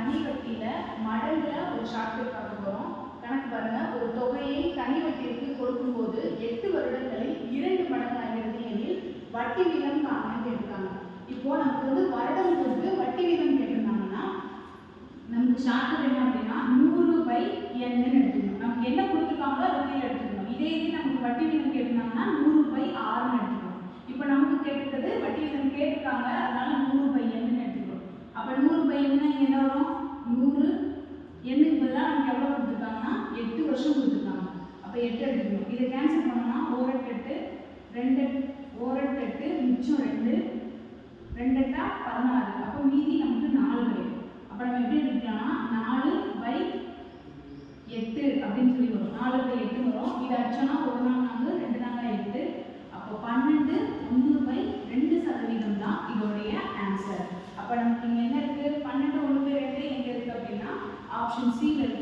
தனி வட்டியில் மடங்கில் ஒரு ஷார்ட்கட் பார்க்க போகிறோம். கணக்கு பாருங்க, ஒரு தொகையை தனி வட்டிற்கு கொடுக்கும்போது 8 வருடங்களில் 2 மடங்கு ஆகிறது எனில் வட்டி வீதம் காணன்னு கேட்டிருக்காங்க. இப்போ நமக்கு வந்து வருடம் கொடுத்து வட்டி வீதம் கேட்டிருந்தாங்கன்னா நமக்கு ஷார்ட்கட் என்ன அப்படின்னா 100/nன்னு எடுத்துக்கணும். நமக்கு என்ன கொடுத்துருக்காங்களோ அதை கீழே எடுத்துக்கணும். இதே இது நமக்கு வட்டி வீதம் கேட்டிருந்தாங்கன்னா 100/6ன்னு எடுத்துக்கணும். இப்போ நமக்கு கேட்டுக்கிறது வட்டி வீதம் கேட்டிருக்காங்க, அதனால 100/nன்னு எடுத்துக்கணும். அப்போ 100/nன்னா என்ன வரும்? 100 எண்ணுக்கு பதிலாக நமக்கு எவ்வளோ கொடுத்துருக்காங்கன்னா 8 வருஷம் கொடுத்துருக்காங்க. அப்போ 8 எடுத்துக்கணும். இதை கேன்சல் பண்ணோம்னா 1/8 2 மிச்சம் 2 2 16. அப்போ மீதி நமக்கு 4 கிடைக்கும். அப்போ நம்ம எப்படி எடுத்துக்கலாம்னா 4/8 அப்படின்னு சொல்லி வரும். 4/8 வரும். இதை அடிச்சோம்னா 1 நாள் 4 2 நாள் 8. அப்போ 12 1/2% தான் இதோடைய ஆன்சர். அப்போ நமக்கு இங்கே என்ன இருக்குது? 12 1/2 எங்கே இருக்குது அப்படின்னா ஆப்ஷன் சியில்